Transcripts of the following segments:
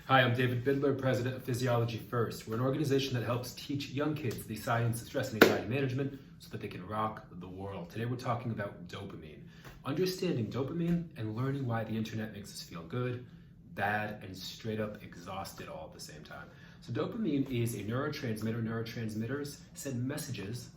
Hi, I'm David Bidler, president of Physiology First. We're an organization that helps teach young kids the science of stress and anxiety management so that they can rock the world. Today we're talking about dopamine. Understanding dopamine and learning why the internet makes us feel good, bad, and straight up exhausted all at the same time. So dopamine is a neurotransmitter. Neurotransmitters send messages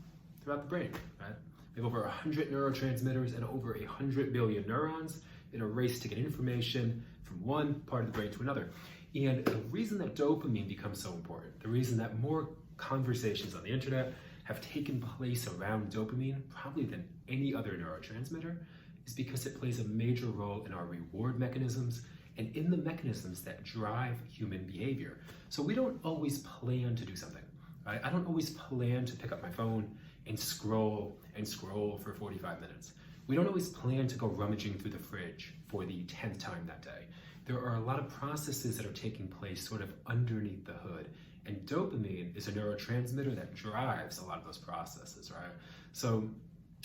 throughout the brain, right? We have over 100 neurotransmitters and over 100 billion neurons in a race to get information from one part of the brain to another. And the reason that dopamine becomes so important, the reason that more conversations on the internet have taken place around dopamine, probably than any other neurotransmitter, is because it plays a major role in our reward mechanisms and in the mechanisms that drive human behavior. So we don't always plan to do something, right? I don't always plan to pick up my phone and scroll for 45 minutes. We don't always plan to go rummaging through the fridge for the 10th time that day. There are a lot of processes that are taking place sort of underneath the hood. And dopamine is a neurotransmitter that drives a lot of those processes, right? So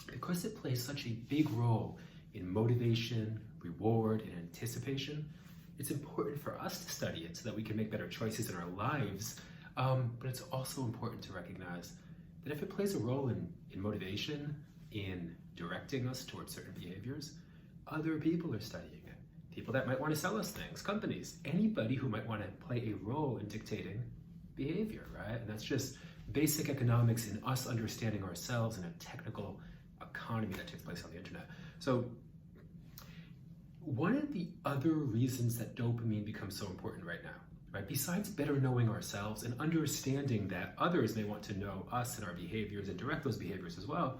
because it plays such a big role in motivation, reward, and anticipation, it's important for us to study it so that we can make better choices in our lives. But it's also important to recognize that if it plays a role in motivation, in directing us towards certain behaviors, other people are studying it. People that might want to sell us things, companies, anybody who might want to play a role in dictating behavior, right? And that's just basic economics in us understanding ourselves in a technical economy that takes place on the internet. So one of the other reasons that dopamine becomes so important right now, right, besides better knowing ourselves and understanding that others may want to know us and our behaviors and direct those behaviors as well,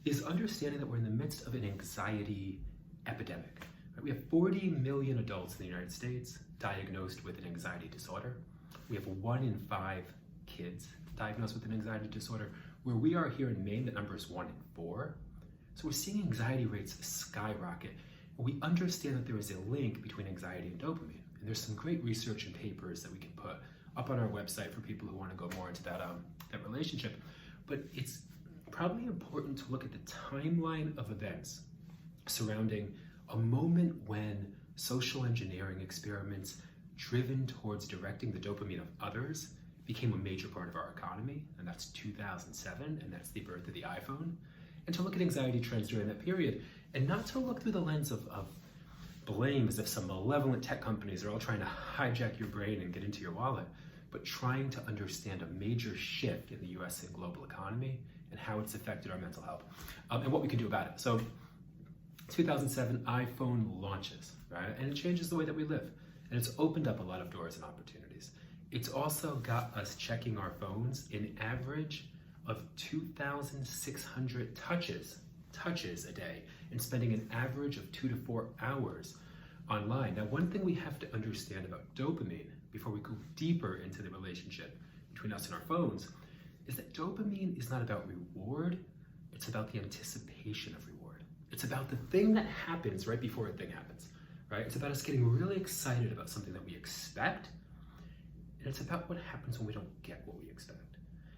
is understanding that we're in the midst of an anxiety epidemic. We have 40 million adults in the United States diagnosed with an anxiety disorder. We have 1 in 5 kids diagnosed with an anxiety disorder. Where we are here in Maine, the number is 1 in 4. So we're seeing anxiety rates skyrocket. We understand that there is a link between anxiety and dopamine. And there's some great research and papers that we can put up on our website for people who want to go more into that relationship. But it's probably important to look at the timeline of events surrounding a moment when social engineering experiments driven towards directing the dopamine of others became a major part of our economy, and that's 2007, and that's the birth of the iPhone. And to look at anxiety trends during that period, and not to look through the lens of blame as if some malevolent tech companies are all trying to hijack your brain and get into your wallet, but trying to understand a major shift in the US and global economy and how it's affected our mental health, and what we can do about it. So 2007, iPhone launches, right? And it changes the way that we live. And it's opened up a lot of doors and opportunities. It's also got us checking our phones an average of 2,600 touches a day, and spending an average of 2 to 4 hours online. Now, one thing we have to understand about dopamine before we go deeper into the relationship between us and our phones is that dopamine is not about reward, it's about the anticipation of reward. It's about the thing that happens right before a thing happens, right? It's about us getting really excited about something that we expect, and it's about what happens when we don't get what we expect.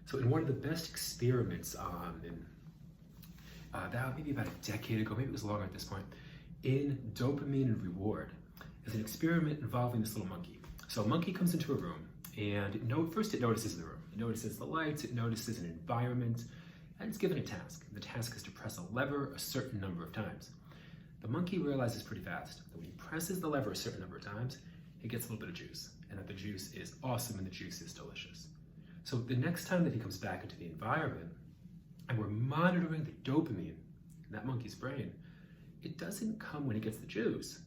So in one of the best experiments that maybe about a decade ago, maybe it was longer at this point, in dopamine and reward, is an experiment involving this little monkey. So a monkey comes into a room, and first it notices the room. It notices the lights, it notices an environment, and it's given a task. The task is to press a lever a certain number of times. The monkey realizes pretty fast that when he presses the lever a certain number of times, he gets a little bit of juice, and that the juice is awesome and the juice is delicious. So the next time that he comes back into the environment, and we're monitoring the dopamine in that monkey's brain, it doesn't come when he gets the juice.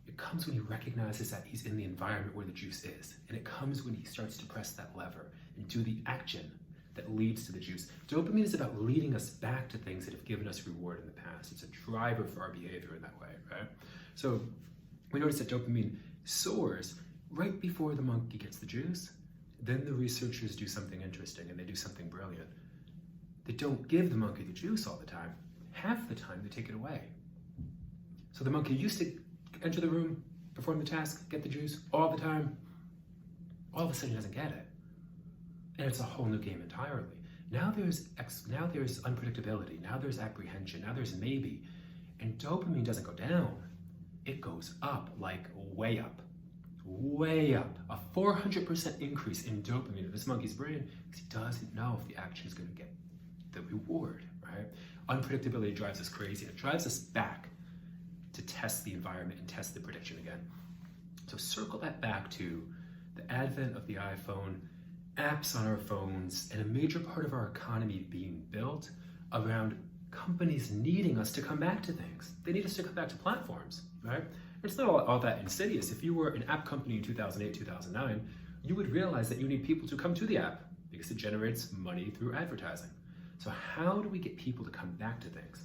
It comes when he recognizes that he's in the environment where the juice is, and it comes when he starts to press that lever and do the action that leads to the juice. Dopamine is about leading us back to things that have given us reward in the past. It's a driver for our behavior in that way, right? So we notice that dopamine soars right before the monkey gets the juice. Then the researchers do something interesting, and they do something brilliant. They don't give the monkey the juice all the time. Half the time, they take it away. So the monkey used to enter the room, perform the task, get the juice all the time. All of a sudden, he doesn't get it. And it's a whole new game entirely. Now there's unpredictability. Now there's apprehension. Now there's maybe. And dopamine doesn't go down. It goes up, like way up. way up, a 400% increase in dopamine in this monkey's brain because he doesn't know if the action is going to get the reward, right? Unpredictability drives us crazy. It drives us back to test the environment and test the prediction again. So circle that back to the advent of the iPhone, apps on our phones, and a major part of our economy being built around companies needing us to come back to things. They need us to come back to platforms, right? It's not all that insidious. If you were an app company in 2008, 2009, you would realize that you need people to come to the app because it generates money through advertising. So how do we get people to come back to things?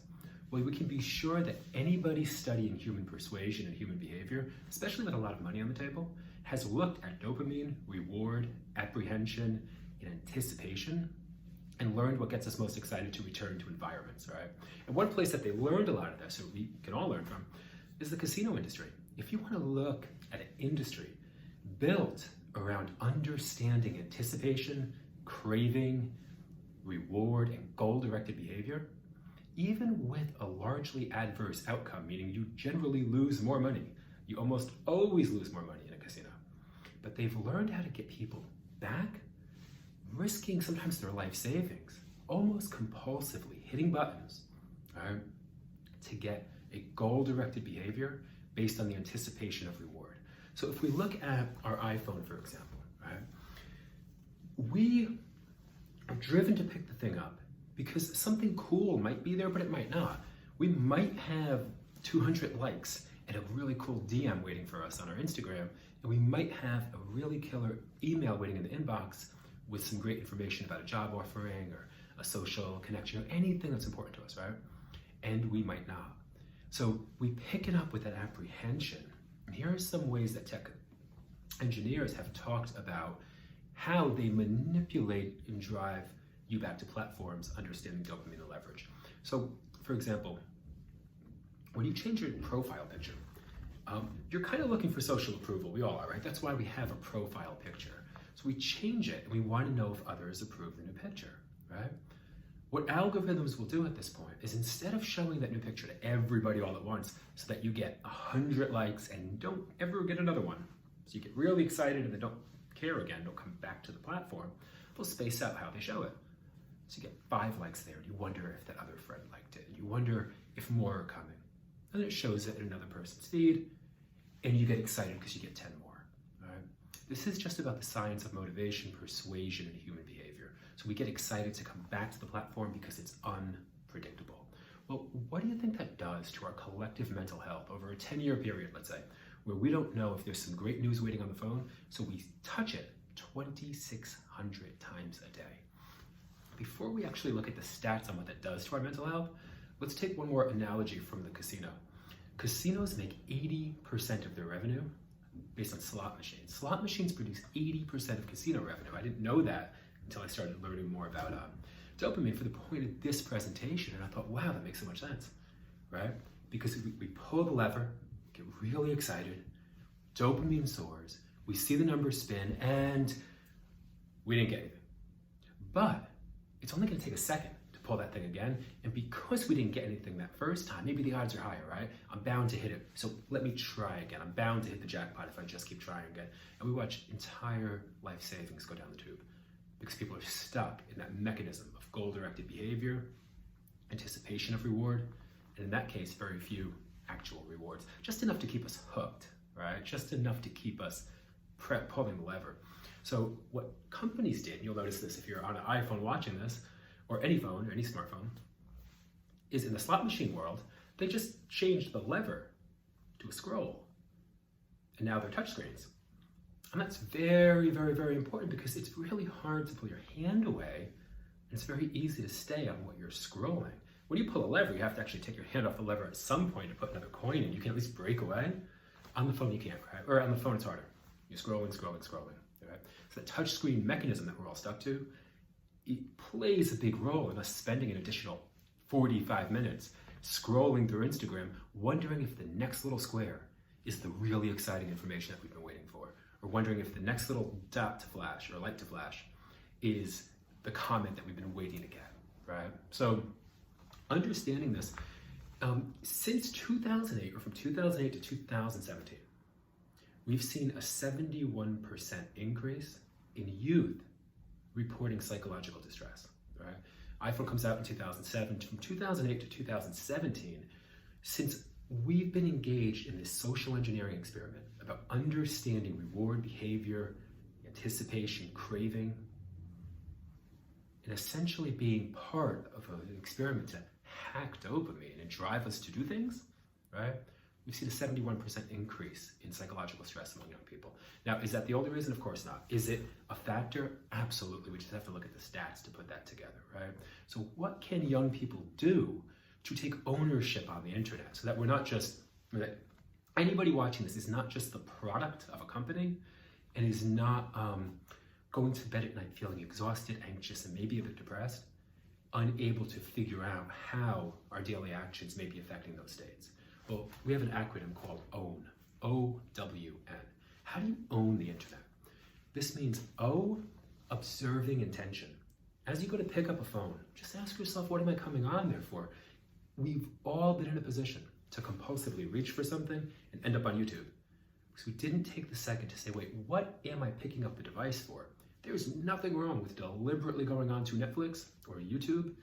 Well, we can be sure that anybody studying human persuasion and human behavior, especially with a lot of money on the table, has looked at dopamine, reward, apprehension, and anticipation, and learned what gets us most excited to return to environments, right? And one place that they learned a lot of this, or we can all learn from, is the casino industry. If you want to look at an industry built around understanding anticipation, craving, reward, and goal-directed behavior, even with a largely adverse outcome, meaning you generally lose more money, you almost always lose more money in a casino, but they've learned how to get people back, risking sometimes their life savings, almost compulsively hitting buttons, right, to get a goal-directed behavior based on the anticipation of reward. So if we look at our iPhone, for example, right, we are driven to pick the thing up because something cool might be there, but it might not. We might have 200 likes and a really cool DM waiting for us on our Instagram, and we might have a really killer email waiting in the inbox with some great information about a job offering or a social connection or anything that's important to us, right? And we might not. So we pick it up with that apprehension. And here are some ways that tech engineers have talked about how they manipulate and drive you back to platforms, understanding dopamine and leverage. So, for example, when you change your profile picture, you're kind of looking for social approval. We all are, right? That's why we have a profile picture. So we change it and we want to know if others approve the new picture, right? What algorithms will do at this point is instead of showing that new picture to everybody all at once so that you get 100 likes and don't ever get another one, so you get really excited and then don't care again, don't come back to the platform, they'll space out how they show it. So you get 5 likes there and you wonder if that other friend liked it. And you wonder if more are coming. And it shows it in another person's feed and you get excited because you get 10 more. Right? This is just about the science of motivation, persuasion, and human behavior. So we get excited to come back to the platform because it's unpredictable. Well, what do you think that does to our collective mental health over a 10-year period, let's say, where we don't know if there's some great news waiting on the phone, so we touch it 2,600 times a day. Before we actually look at the stats on what that does to our mental health, let's take one more analogy from the casino. Casinos make 80% of their revenue based on slot machines. Slot machines produce 80% of casino revenue. I didn't know that until I started learning more about dopamine for the point of this presentation, and I thought, wow, that makes so much sense, right? Because we pull the lever, get really excited, dopamine soars, we see the numbers spin, and we didn't get anything. But it's only going to take a second to pull that thing again, and because we didn't get anything that first time, maybe the odds are higher, right? I'm bound to hit it, so let me try again. I'm bound to hit the jackpot if I just keep trying again. And we watch entire life savings go down the tube because people are stuck in that mechanism of goal-directed behavior, anticipation of reward, and in that case, very few actual rewards. Just enough to keep us hooked, right? Just enough to keep us pulling the lever. So what companies did, and you'll notice this if you're on an iPhone watching this, or any phone, or any smartphone, is in the slot machine world, they just changed the lever to a scroll. And now they're touchscreens. And that's very, very, very important because it's really hard to pull your hand away, and it's very easy to stay on what you're scrolling. When you pull a lever, you have to actually take your hand off the lever at some point to put another coin in. You can at least break away. On the phone, you can't, right? Or on the phone, it's harder. You're scrolling, right? So the touchscreen mechanism that we're all stuck to, it plays a big role in us spending an additional 45 minutes scrolling through Instagram, wondering if the next little square is the really exciting information that we've been waiting for, or wondering if the next little dot to flash or light to flash is the comment that we've been waiting to get, right? So understanding this, since 2008, or from 2008 to 2017, we've seen a 71% increase in youth reporting psychological distress, right? iPhone comes out in 2007. From 2008 to 2017, since we've been engaged in this social engineering experiment about understanding reward behavior, anticipation, craving, and essentially being part of an experiment to hack dopamine and drive us to do things, right? We've seen a 71% increase in psychological stress among young people. Now, is that the only reason? Of course not. Is it a factor? Absolutely. We just have to look at the stats to put that together, right? So what can young people do to take ownership on the internet so that we're not just, that anybody watching this is not just the product of a company and is not going to bed at night feeling exhausted, anxious, and maybe a bit depressed, unable to figure out how our daily actions may be affecting those states. Well, we have an acronym called OWN, O-W-N. How do you own the internet? This means O, observing intention. As you go to pick up a phone, just ask yourself, what am I coming on there for? We've all been in a position to compulsively reach for something and end up on YouTube. Because we didn't take the second to say, wait, what am I picking up the device for? There's nothing wrong with deliberately going on to Netflix or YouTube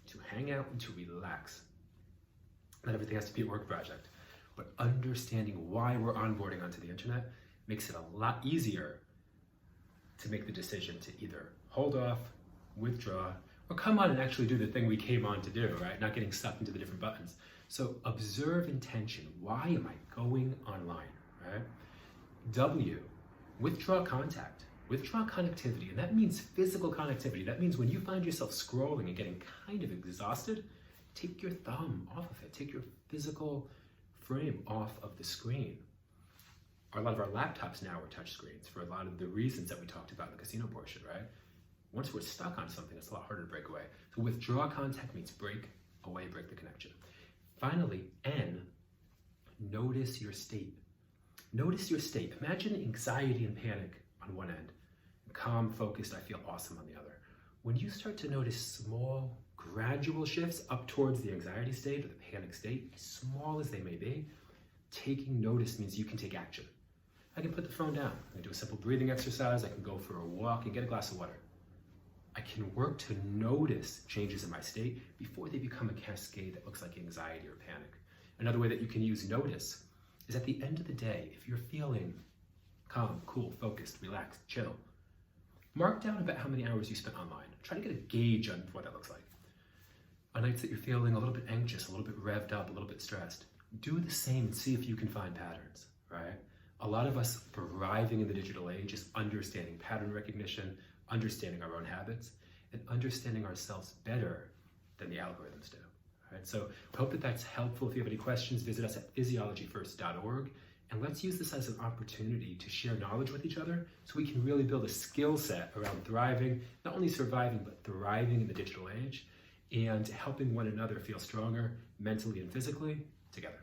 to hang out and to relax. Not everything has to be a work project, but understanding why we're onboarding onto the internet makes it a lot easier to make the decision to either hold off, withdraw, or come on and actually do the thing we came on to do, right? Not getting sucked into the different buttons. So observe intention. Why am I going online, right? W, withdraw contact, withdraw connectivity. And that means physical connectivity. That means when you find yourself scrolling and getting kind of exhausted, take your thumb off of it. Take your physical frame off of the screen. A lot of our laptops now are touch screens for a lot of the reasons that we talked about in the casino portion, right? Once we're stuck on something, it's a lot harder to break away. So withdraw contact means break away, break the connection. Finally, N, notice your state. Notice your state. Imagine anxiety and panic on one end, calm, focused, I feel awesome on the other. When you start to notice small, gradual shifts up towards the anxiety state or the panic state, as small as they may be, taking notice means you can take action. I can put the phone down. I can do a simple breathing exercise. I can go for a walk and get a glass of water. I can work to notice changes in my state before they become a cascade that looks like anxiety or panic. Another way that you can use notice is at the end of the day, if you're feeling calm, cool, focused, relaxed, chill, mark down about how many hours you spent online. Try to get a gauge on what that looks like. On nights that you're feeling a little bit anxious, a little bit revved up, a little bit stressed, do the same and see if you can find patterns, right? A lot of us thriving in the digital age is understanding pattern recognition, understanding our own habits, and understanding ourselves better than the algorithms do. All right, so I hope that that's helpful. If you have any questions, visit us at physiologyfirst.org, and let's use this as an opportunity to share knowledge with each other so we can really build a skill set around thriving, not only surviving, but thriving in the digital age, and helping one another feel stronger mentally and physically together.